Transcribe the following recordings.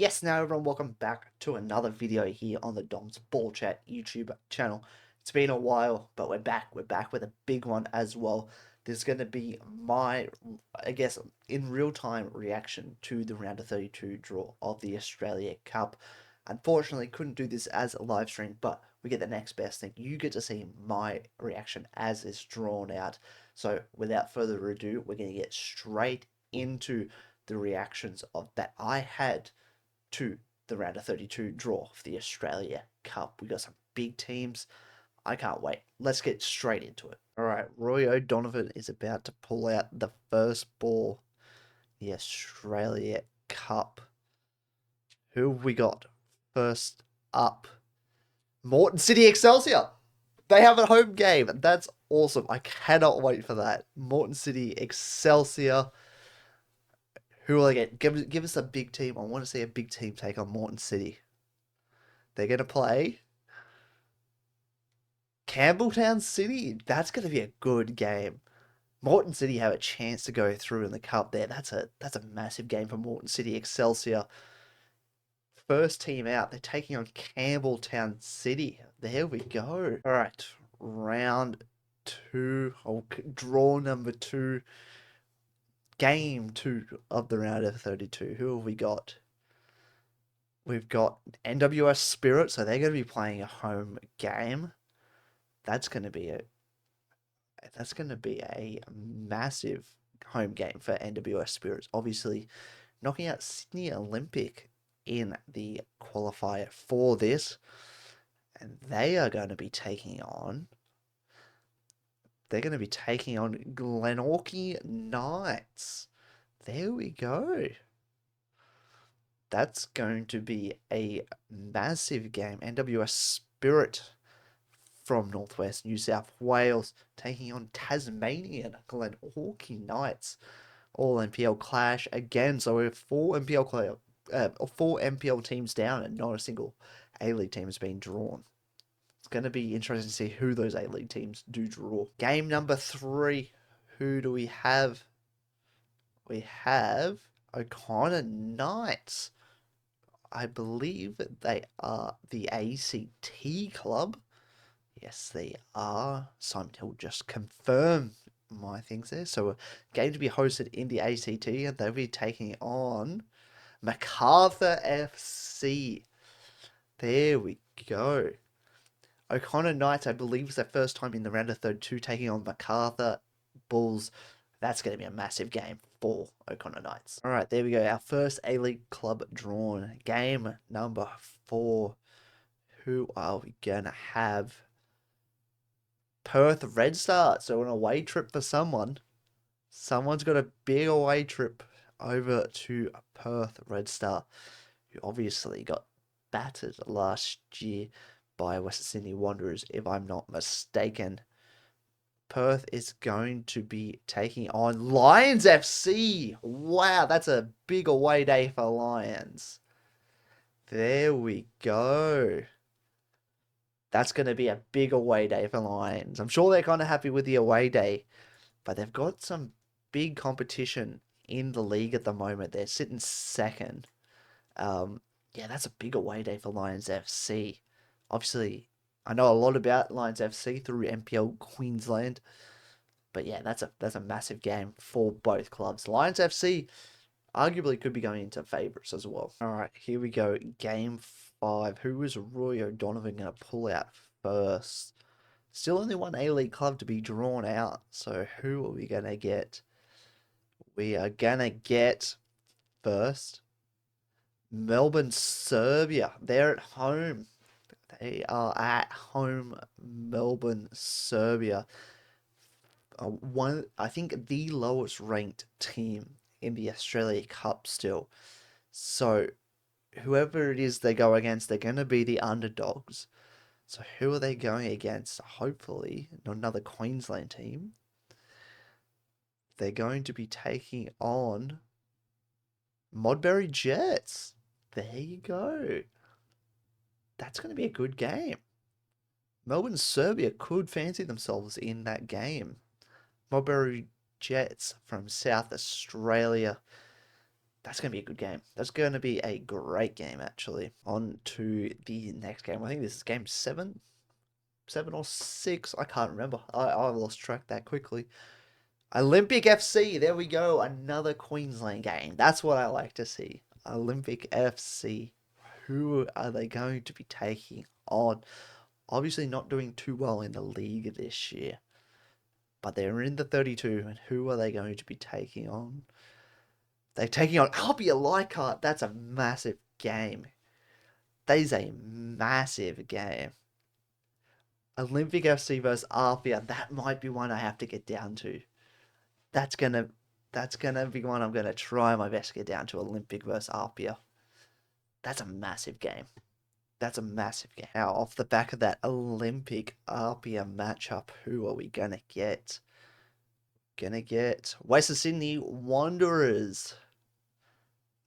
Yes, now everyone, welcome back to another video here on the domsballchat YouTube channel. It's been a while, but we're back. We're back with a big one as well. This is going to be my, I guess, in real time reaction to the round of 32 draw of the Australia Cup. Unfortunately, couldn't do this as a live stream, but we get the next best thing. You get to see my reaction as it's drawn out. So without further ado, we're going to get straight into the reactions of that I had to the round of 32 draw for the Australia Cup. We got some big teams. I can't wait. Let's get straight into it. All right, Roy O'Donovan is about to pull out the first ball. The Australia Cup. Who have we got? First up, Morton City Excelsior. They have a home game. That's awesome. I cannot wait for that. Morton City Excelsior. Who will they get? Give us a big team. I want to see a big team take on Morton City. They're going to play Campbelltown City. That's going to be a good game. Morton City have a chance to go through in the cup there. That's a massive game for Morton City Excelsior. First team out. They're taking on Campbelltown City. There we go. All right, round two. Oh, draw number two. Game two of the round of 32. Who have we got? We've got NWS Spirit, so they're going to be playing a home game. That's going to be a massive home game for NWS Spirits. Obviously, knocking out Sydney Olympic in the qualifier for this, and they are going to be taking on. They're going to be taking on Glenorchy Knights. There we go. That's going to be a massive game. NWS Spirit from Northwest New South Wales taking on Tasmanian Glenorchy Knights. All NPL clash again. So we have four NPL teams down and not a single A-League team has been drawn. It's going to be interesting to see who those A-League teams do draw. Game number 3. Who do we have? We have O'Connor Knights. I believe they are the ACT club. Yes, they are. Simon Hill just confirmed my things there. So a game to be hosted in the ACT, and they'll be taking on MacArthur FC. There we go. O'Connor Knights, I believe, is their first time in the round of 32 taking on MacArthur Bulls. That's going to be a massive game for O'Connor Knights. All right, there we go. Our first A-League club drawn. Game number 4. Who are we going to have? Perth Red Star. So an away trip for someone. Someone's got a big away trip over to Perth Red Star, who obviously got battered last year by Western Sydney Wanderers, if I'm not mistaken. Perth is going to be taking on Lions FC. Wow, that's a big away day for Lions. There we go. That's going to be a big away day for Lions. I'm sure they're kind of happy with the away day, but they've got some big competition in the league at the moment. They're sitting second. Yeah, that's a big away day for Lions FC. Obviously, I know a lot about Lions FC through NPL Queensland, but yeah, that's a massive game for both clubs. Lions FC arguably could be going into favourites as well. All right, here we go. Game 5. Who is Roy O'Donovan going to pull out first? Still only one A-League club to be drawn out. So who are we going to get? We are going to get first Melbourne Serbia. They're at home. They are at home, Melbourne Serbia. I think the lowest ranked team in the Australia Cup still. So whoever it is they go against, they're going to be the underdogs. So who are they going against? Hopefully not another Queensland team. They're going to be taking on Modbury Jets. There you go. That's going to be a good game. Melbourne Serbia could fancy themselves in that game. Modbury Jets from South Australia. That's going to be a good game. That's going to be a great game, actually. On to the next game. I think this is game 7? 7 or 6? I can't remember. I lost track that quickly. Olympic FC. There we go. Another Queensland game. That's what I like to see. Olympic FC. Who are they going to be taking on? Obviously not doing too well in the league this year. But they're in the 32, and who are they going to be taking on? They're taking on Albia Leichhardt. That's a massive game. That is a massive game. Olympic FC versus Albia. That might be one I have to get down to. That's gonna be one I'm gonna try my best to get down to. Olympic versus Albia. That's a massive game. That's a massive game. Now, off the back of that Olympic Albia matchup, who are we gonna get? Gonna get Western Sydney Wanderers.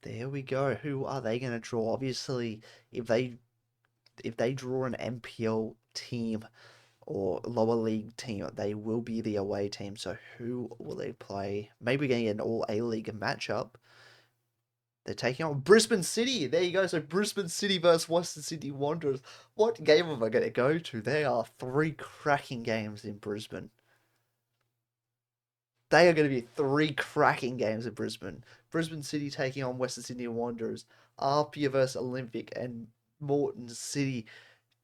There we go. Who are they going to draw? Obviously, if they draw an NPL team or lower league team, they will be the away team. So who will they play? Maybe we're going to get an all A-League matchup. They're taking on Brisbane City. There you go. So Brisbane City versus Western Sydney Wanderers. What game am I going to go to? There are 3 cracking games in Brisbane. They are going to be 3 cracking games in Brisbane. Brisbane City taking on Western Sydney Wanderers. Apia versus Olympic, and Moreton City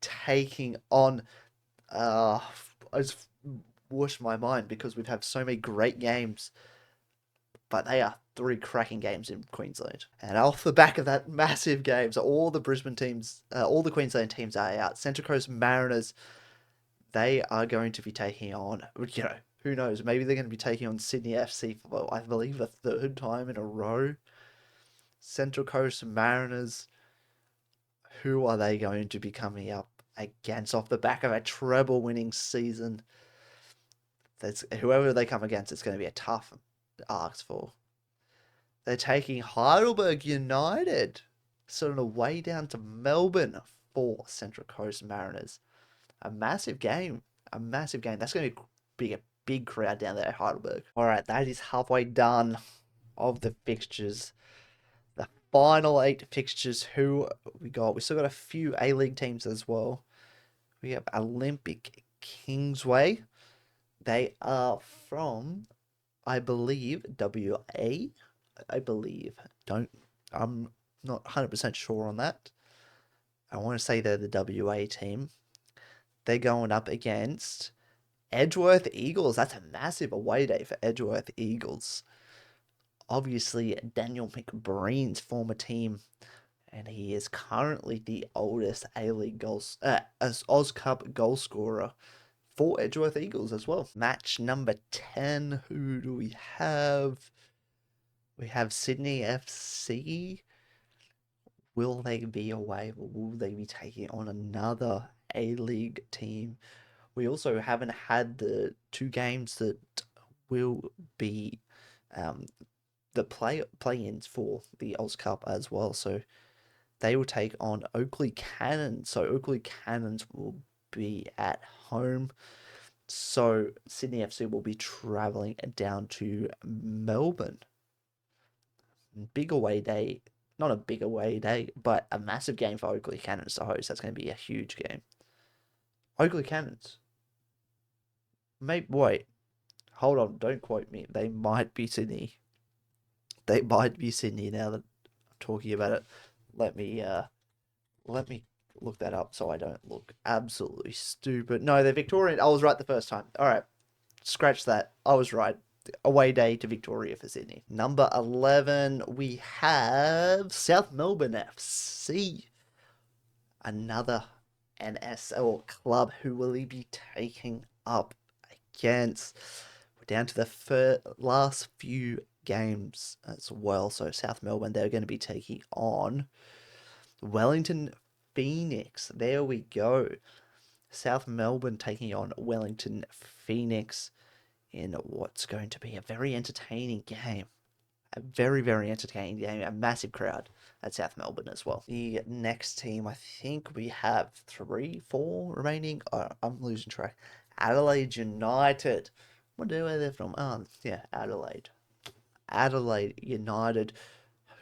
taking on... I just washed my mind because we've had so many great games. But they are 3 cracking games in Queensland. And off the back of that massive game, so all the Brisbane teams, all the Queensland teams are out. Central Coast Mariners, they are going to be taking on, who knows, maybe they're going to be taking on Sydney FC for, I believe, the 3rd time in a row. Central Coast Mariners, who are they going to be coming up against off the back of a treble winning season? Whoever they come against, it's going to be a tough ask for. They're taking Heidelberg United, so on the way down to Melbourne for Central Coast Mariners. A massive game. A massive game. That's going to be a big crowd down there at Heidelberg. All right, that is halfway done of the fixtures. The final 8 fixtures. Who we got? We still got a few A-League teams as well. We have Olympic Kingsway. They are from, I believe, WA. I believe. I'm not 100% sure on that. I want to say they're the WA team. They're going up against Edgeworth Eagles. That's a massive away day for Edgeworth Eagles. Obviously, Daniel McBreen's former team, and he is currently the oldest A-League goals, Oz Cup goal scorer for Edgeworth Eagles as well. Match number 10. Who do we have? We have Sydney FC. Will they be away, or will they be taking on another A-League team? We also haven't had the 2 games that will be the play-ins for the Oz Cup as well. So they will take on Oakley Cannons. So Oakley Cannons will be at home. So Sydney FC will be travelling down to Melbourne. Big away day. Not a big away day, but a massive game for Oakley Cannons to host. That's going to be a huge game. Oakley Cannons. Wait. Hold on. Don't quote me. They might be Sydney. They might be Sydney now that I'm talking about it. Let me look that up so I don't look absolutely stupid. No, they're Victorian. I was right the first time. All right. Scratch that. I was right. Away day to Victoria for Sydney. Number 11, we have South Melbourne FC. Another NSL club. Who will he be taking up against? We're down to the last few games as well. So South Melbourne, they're going to be taking on Wellington Phoenix. There we go. South Melbourne taking on Wellington Phoenix in what's going to be a very entertaining game. A very, very entertaining game. A massive crowd at South Melbourne as well. The next team, I think we have 3, 4 remaining. Oh, I'm losing track. Adelaide United. Where they're from? Yeah, Adelaide. Adelaide United.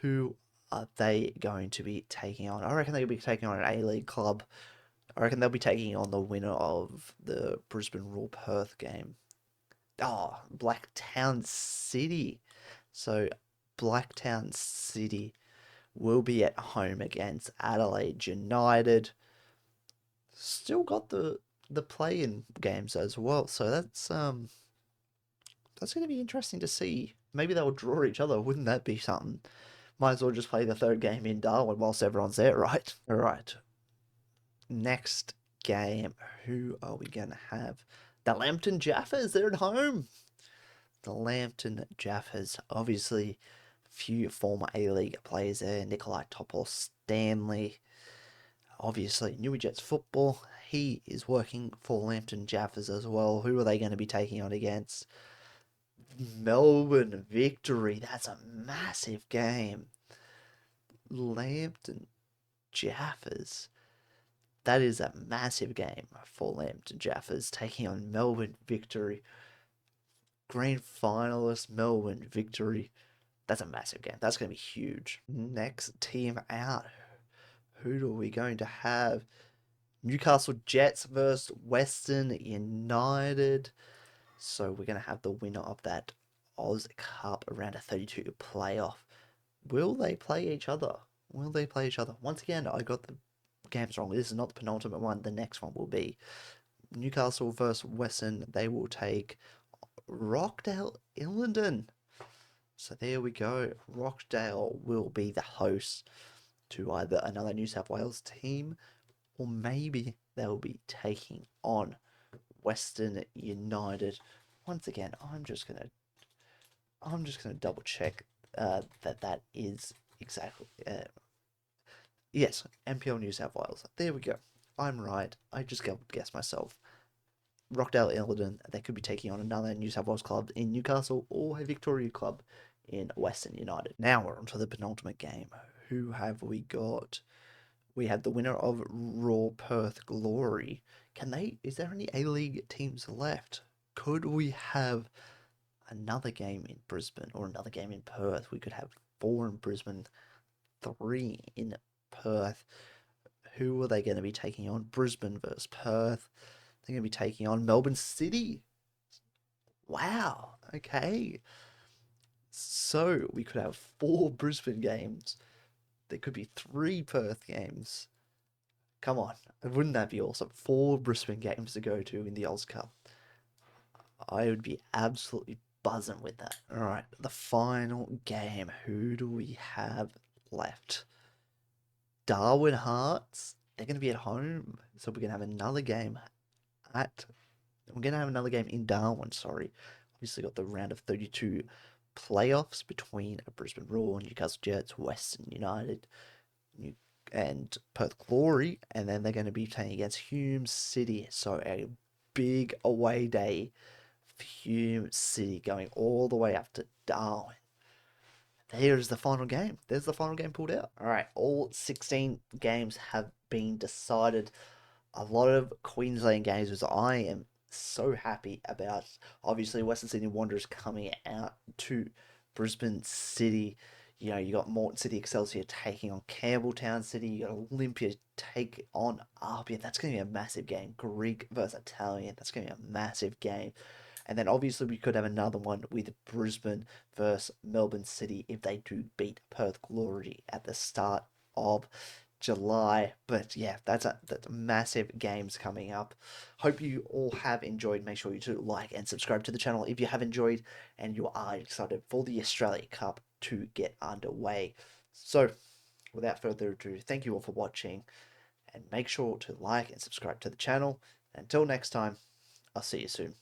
Who are they going to be taking on? I reckon they'll be taking on an A-League club. I reckon they'll be taking on the winner of the Brisbane Roar Perth game. Oh, Blacktown City. So Blacktown City will be at home against Adelaide United. Still got the play-in games as well, so that's going to be interesting to see. Maybe they'll draw each other. Wouldn't that be something? Might as well just play the third game in Darwin whilst everyone's there, right? All right. Next game, who are we going to have? The Lambton Jaffas. They're at home. The Lambton Jaffas, obviously, few former A-League players there. Nikolai Topol Stanley, obviously, Newey Jets football. He is working for Lambton Jaffas as well. Who are they going to be taking on against? Melbourne Victory. That's a massive game. Lambton Jaffas. That is a massive game for Lambton Jaffas taking on Melbourne Victory. Grand finalist Melbourne Victory. That's a massive game. That's going to be huge. Next team out. Who are we going to have? Newcastle Jets versus Western United. So we're going to have the winner of that Oz Cup around a 32 playoff. Will they play each other? Will they play each other? Once again, I got the games wrong. This is not the penultimate one. The next one will be Newcastle versus Western. They will take Rockdale Illingdon. So there we go. Rockdale will be the host to either another New South Wales team, or maybe they'll be taking on Western United. Once again, I'm just gonna double check that is exactly yes, NPL New South Wales. There we go. I'm right. I just guessed myself. Rockdale Illingdon, they could be taking on another New South Wales club in Newcastle or a Victoria club in Western United. Now we're on to the penultimate game. Who have we got? We have the winner of Raw Perth Glory. Is there any A-League teams left? Could we have another game in Brisbane or another game in Perth? We could have 4 in Brisbane, 3 in Perth. Who are they going to be taking on? Brisbane versus Perth. They're going to be taking on Melbourne City. Wow. Okay. So we could have 4 Brisbane games. There could be 3 Perth games. Come on. Wouldn't that be awesome? 4 Brisbane games to go to in the Oz Cup. I would be absolutely buzzing with that. All right. The final game. Who do we have left? Darwin Hearts. They're going to be at home. So we're going to have another game we're going to have another game in Darwin, sorry. Obviously got the round of 32 playoffs between Brisbane Roar, Newcastle Jets, Western United, and Perth Glory. And then they're going to be playing against Hume City. So a big away day for Hume City going all the way up to Darwin. There's the final game. There's the final game pulled out. All right, all 16 games have been decided. A lot of Queensland games, which I am so happy about. Obviously, Western Sydney Wanderers coming out to Brisbane City. You know, you got Moreton City Excelsior taking on Campbelltown City. You got Olympia take on Apia. That's going to be a massive game. Greek versus Italian. That's going to be a massive game. And then obviously we could have another one with Brisbane versus Melbourne City if they do beat Perth Glory at the start of July. But yeah, that's massive games coming up. Hope you all have enjoyed. Make sure you do like and subscribe to the channel if you have enjoyed and you are excited for the Australia Cup to get underway. So without further ado, thank you all for watching and make sure to like and subscribe to the channel. Until next time, I'll see you soon.